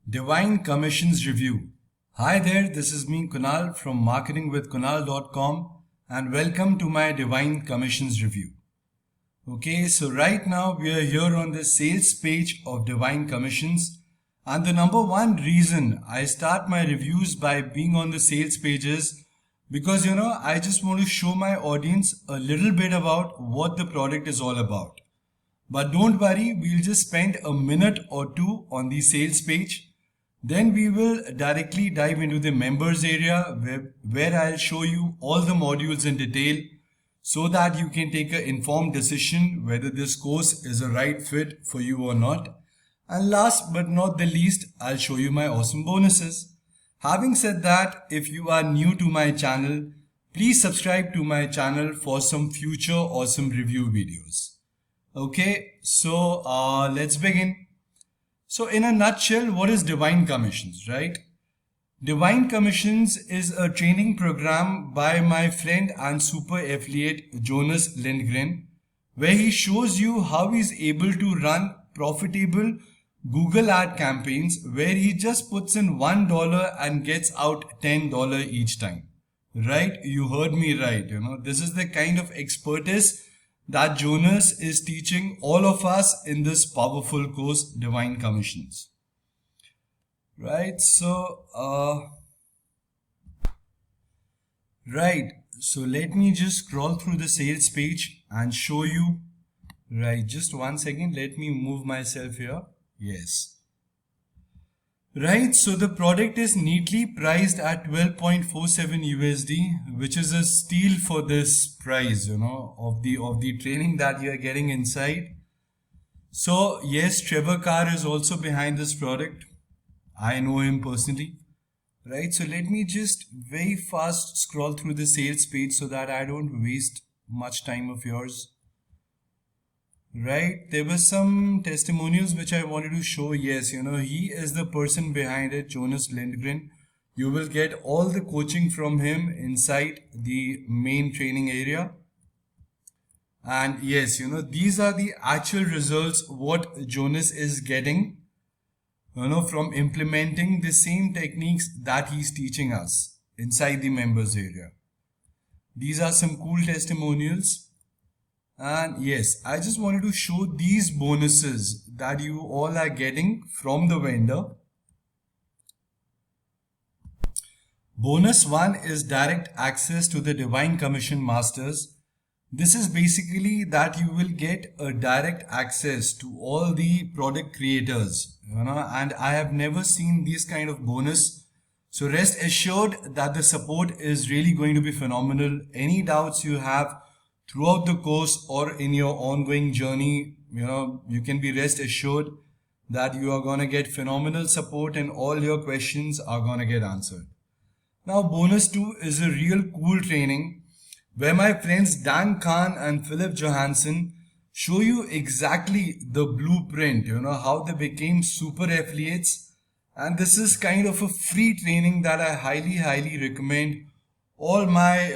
Divine Commissions Review. Hi there, this is me Kunal from marketingwithkunal.com and welcome to my Divine Commissions Review. Okay, so right now we are here on the sales page of Divine Commissions, and the number one reason I start my reviews by being on the sales page is because I just want to show my audience a little bit about what the product is all about. But don't worry, we'll just spend a minute or two on the sales page. Then we will directly dive into the members area where I'll show you all the modules in detail so that you can take an informed decision whether this course is a right fit for you or not. And last but not the least, I'll show you my awesome bonuses. Having said that, if you are new to my channel, please subscribe to my channel for some future awesome review videos. Okay, so let's begin. So in a nutshell, what is Divine Commissions, right? Divine Commissions is a training program by my friend and super affiliate Jonas Lindgren, where he shows you how he's able to run profitable Google ad campaigns where he just puts in $1 and gets out $10 each time. Right? You heard me right. This is the kind of expertise that Jonas is teaching all of us in this powerful course, Divine Commissions. Right, so let me just scroll through the sales page and show you. Right, just 1 second, let me move myself here. Yes. Right, so the product is neatly priced at 12.47 USD, which is a steal for this price, of the training that you are getting inside. So yes, Trevor Carr is also behind this product. I know him personally. Right, so let me just very fast scroll through the sales page so that I don't waste much time of yours. Right, there were some testimonials which I wanted to show. Yes, he is the person behind it, Jonas Lindgren. You will get all the coaching from him inside the main training area. And yes, these are the actual results what Jonas is getting, from implementing the same techniques that he's teaching us inside the members area. These are some cool testimonials. And yes, I just wanted to show these bonuses that you all are getting from the vendor. Bonus 1 is direct access to the Divine Commission Masters. This is basically that you will get a direct access to all the product creators, and I have never seen this kind of bonus. So rest assured that the support is really going to be phenomenal. Any doubts you have throughout the course or in your ongoing journey, you can be rest assured that you are going to get phenomenal support and all your questions are going to get answered. Now, bonus 2 is a real cool training where my friends Dan Khan and Philip Johansson show you exactly the blueprint, how they became super affiliates. And this is kind of a free training that I highly recommend all my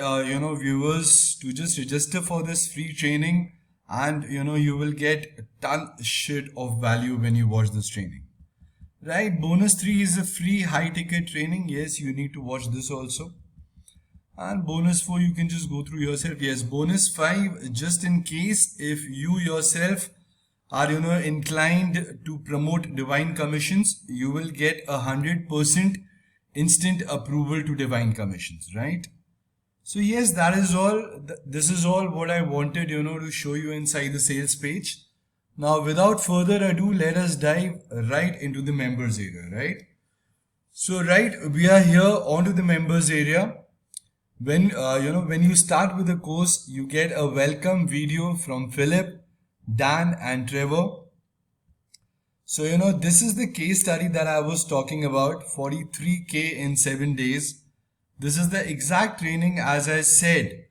viewers to just register for this free training, and you will get a ton shit of value when you watch this training. Right, bonus 3 is a free high ticket training. Yes, you need to watch this also. And bonus 4 you can just go through yourself. Yes, bonus 5, just in case if you yourself are inclined to promote Divine Commissions, you will get 100% instant approval to Divine Commissions, right? So yes, that is all. This is all what I wanted, to show you inside the sales page. Now, without further ado, let us dive right into the members area, right? So, we are here onto the members area. When, when you start with the course, you get a welcome video from Philip, Dan and Trevor. So, this is the case study that I was talking about, 43K in 7 days. This is the exact training as I said.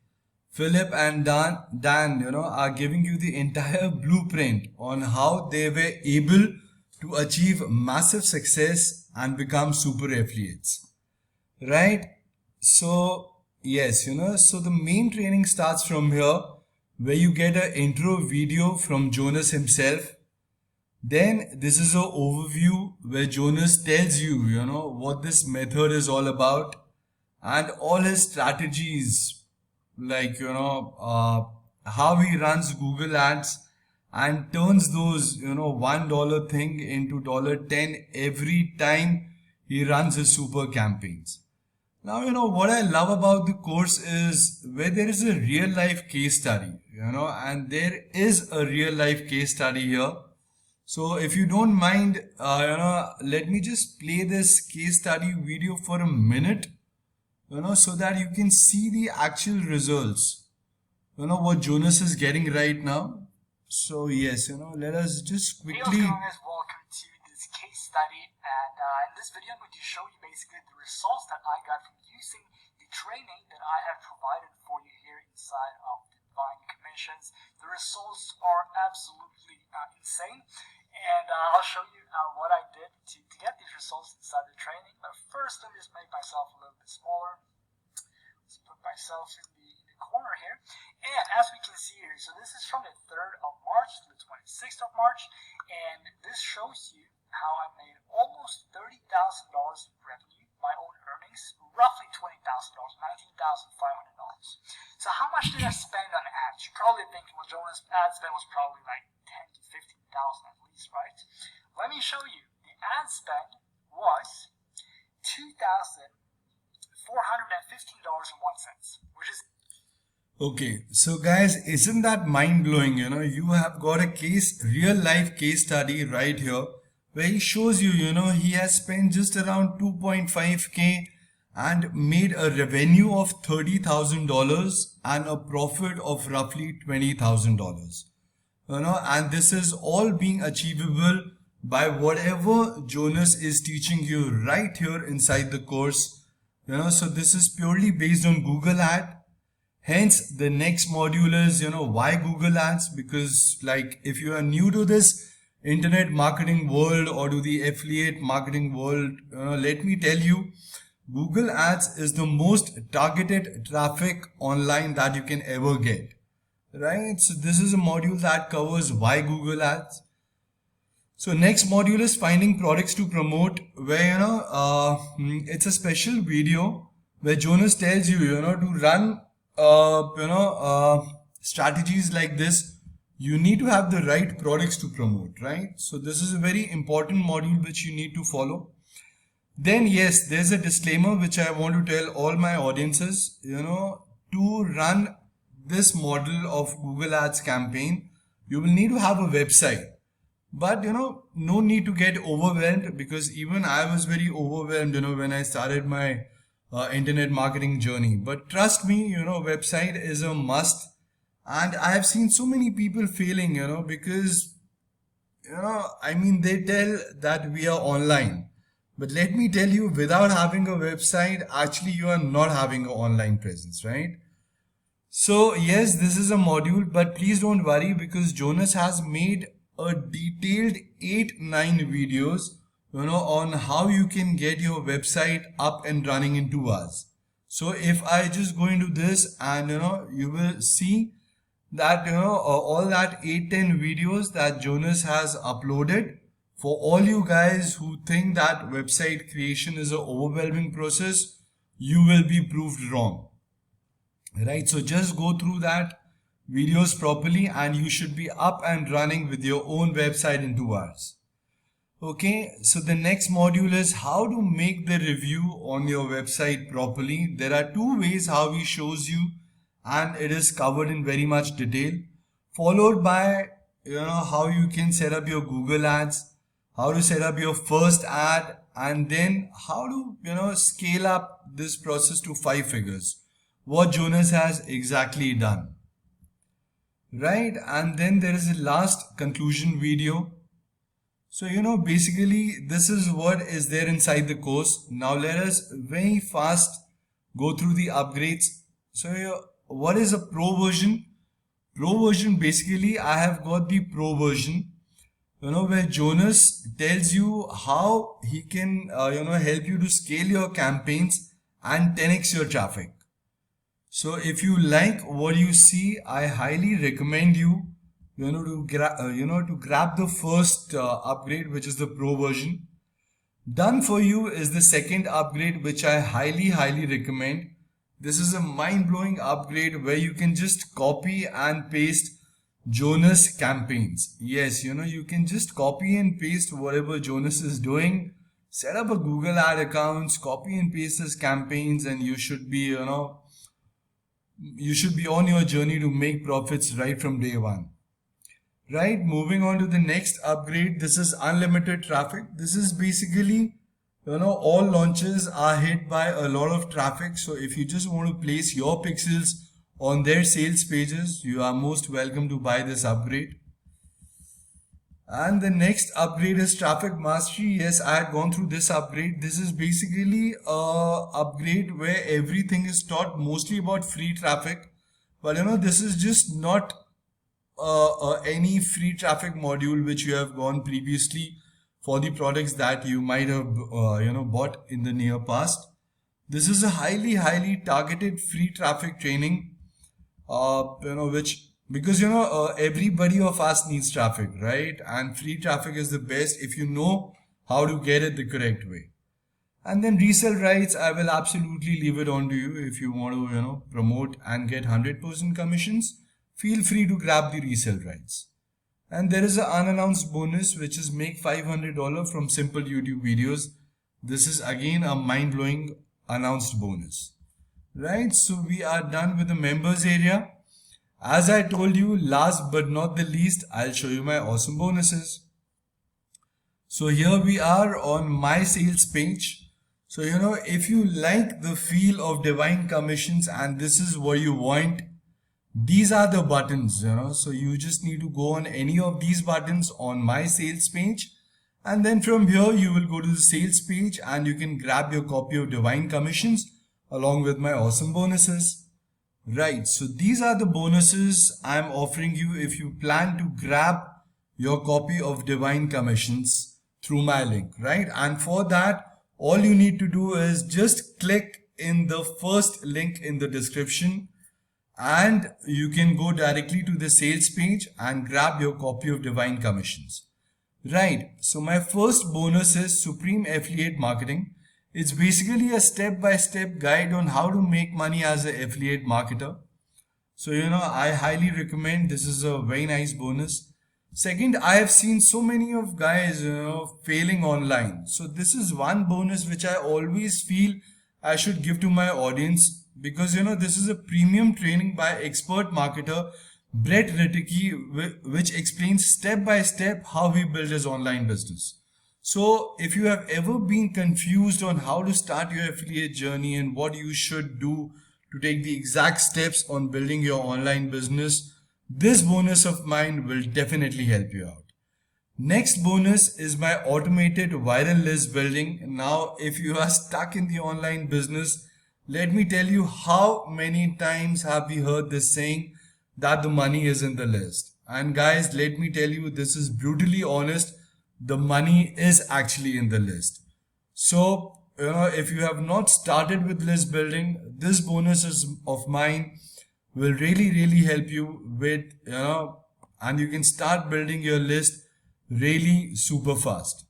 Philip and Dan, are giving you the entire blueprint on how they were able to achieve massive success and become super affiliates. Right? So, yes, so the main training starts from here where you get an intro video from Jonas himself. Then this is an overview where Jonas tells you, what this method is all about and all his strategies, like, how he runs Google Ads and turns those, $1 thing into $10 every time he runs his super campaigns. Now, what I love about the course is where there is a real life case study, and there is a real life case study here. So if you don't mind, let me just play this case study video for a minute, so that you can see the actual results, what Jonas is getting right now. So yes, let us just quickly. Hey, guys, welcome to this case study, and in this video I'm going to show you basically the results that I got from using the training that I have provided for you here inside of the Divine Commissions. The results are absolutely insane, and I'll show you what I did to get these results inside the training. But first, let me just make myself a little bit smaller. Let's put myself in the corner here, and as we can see here, so this is from the 3rd of March to the 26th of March, and this shows you how I made almost $30,000 in revenue, my own earnings, roughly $20,000, $19,500. So how much did I spend on ads? You're probably thinking, well, Jonas' ad spend was probably like $10,000 to $15,000 at least, right? Let me show you. The ad spend was $2,415.01, which is Okay, so guys, isn't that mind-blowing? You have got a real life case study right here where he shows you, he has spent just around 2.5K and made a revenue of $30,000 and a profit of roughly $20,000. And this is all being achievable by whatever Jonas is teaching you right here inside the course. So this is purely based on Google Ad. Hence, the next module is, why Google Ads? Because like, if you are new to this internet marketing world or to the affiliate marketing world, let me tell you, Google Ads is the most targeted traffic online that you can ever get, right? So this is a module that covers why Google Ads. So next module is finding products to promote, where, it's a special video where Jonas tells you, to run strategies like this, you need to have the right products to promote, right? So this is a very important module which you need to follow. Then yes, there's a disclaimer which I want to tell all my audiences, to run this model of Google Ads campaign, you will need to have a website. But no need to get overwhelmed, because even I was very overwhelmed, when I started my internet marketing journey. But trust me, website is a must. And I have seen so many people failing, because, they tell that we are online. But let me tell you, without having a website, actually you are not having an online presence, right? So yes, this is a module, but please don't worry, because Jonas has made a detailed 8-9 videos on how you can get your website up and running in 2 hours. So if I just go into this and you will see that all that 8-10 videos that Jonas has uploaded, for all you guys who think that website creation is an overwhelming process, you will be proved wrong, right? So just go through that videos properly and you should be up and running with your own website in 2 hours. Okay, so the next module is how to make the review on your website properly. There are 2 ways how he shows you, and it is covered in very much detail, followed by how you can set up your Google Ads, how to set up your first ad, and then how to scale up this process to 5 figures, what Jonas has exactly done, right? And then there is a last conclusion video. So basically this is what is there inside the course. Now let us very fast go through the upgrades. So what is a pro version? Pro version, basically I have got the pro version, where Jonas tells you how he can help you to scale your campaigns and 10x your traffic. So if you like what you see, I highly recommend you to grab the first upgrade, which is the pro version. Done for you is the second upgrade, which I highly recommend. This is a mind-blowing upgrade where you can just copy and paste Jonas campaigns. Yes, you can just copy and paste whatever Jonas is doing. Set up a Google ad accounts, copy and paste his campaigns, and you should be, you should be on your journey to make profits right from day one. Right, moving on to the next upgrade. This is unlimited traffic. This is basically, all launches are hit by a lot of traffic. So if you just want to place your pixels on their sales pages, you are most welcome to buy this upgrade. And the next upgrade is Traffic Mastery. Yes, I had gone through this upgrade. This is basically a upgrade where everything is taught mostly about free traffic. But this is just not any free traffic module which you have gone previously for the products that you might have bought in the near past. This is a highly targeted free traffic training, which, because everybody of us needs traffic, right? And free traffic is the best if you know how to get it the correct way. And then resale rights, I will absolutely leave it on to you. If you want to promote and get 100% commissions, feel free to grab the resale rights. And there is an unannounced bonus, which is make $500 from simple YouTube videos. This is again a mind-blowing announced bonus. Right, so we are done with the members area. As I told you, last but not the least, I'll show you my awesome bonuses. So here we are on my sales page. So if you like the feel of Divine Commissions and this is what you want, these are the buttons, so you just need to go on any of these buttons on my sales page, and then from here you will go to the sales page and you can grab your copy of Divine Commissions along with my awesome bonuses. Right, so these are the bonuses I'm offering you if you plan to grab your copy of Divine Commissions through my link, right? And for that, all you need to do is just click in the first link in the description, and you can go directly to the sales page and grab your copy of Divine Commissions. Right, so my first bonus is Supreme Affiliate Marketing. It's basically a step-by-step guide on how to make money as an affiliate marketer. So I highly recommend. This is a very nice bonus. Second, I have seen so many of guys failing online. So this is one bonus which I always feel I should give to my audience, because this is a premium training by expert marketer Brett Ritticky, which explains step by step how he built his online business. So if you have ever been confused on how to start your affiliate journey and what you should do to take the exact steps on building your online business, this bonus of mine will definitely help you out. Next bonus is my automated viral list building. Now, if you are stuck in the online business, let me tell you, how many times have we heard this saying that the money is in the list? And guys, let me tell you, this is brutally honest. The money is actually in the list. So, if you have not started with list building, this bonus of mine will really help you with, and you can start building your list really super fast.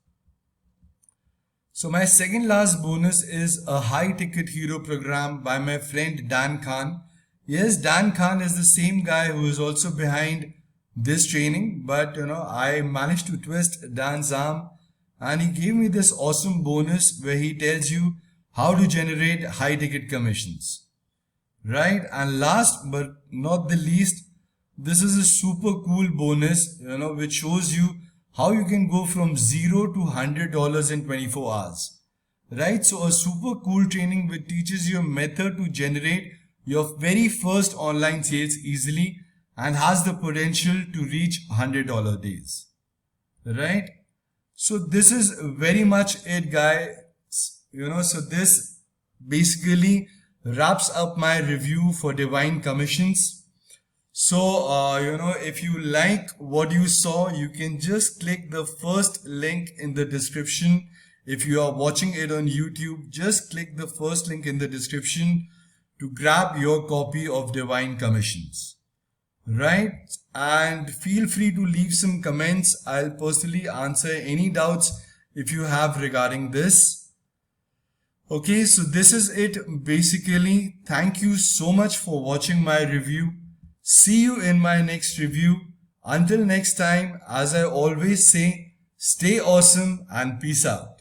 So my second last bonus is a high ticket hero program by my friend Dan Khan. Yes, Dan Khan is the same guy who is also behind this training, but I managed to twist Dan's arm and he gave me this awesome bonus where he tells you how to generate high ticket commissions. Right, and last but not the least, this is a super cool bonus, which shows you how you can go from $0 to $100 in 24 hours. Right, so a super cool training which teaches you a method to generate your very first online sales easily and has the potential to reach $100 days. Right, so this is very much it, guys. So this basically wraps up my review for Divine Commissions. So, if you like what you saw, you can just click the first link in the description. If you are watching it on YouTube, just click the first link in the description to grab your copy of Divine Commissions. Right? and feel free to leave some comments. I'll personally answer any doubts if you have regarding this. Okay, so this is it basically. Thank you so much for watching my review. See you in my next review. Until next time, as I always say, stay awesome and peace out.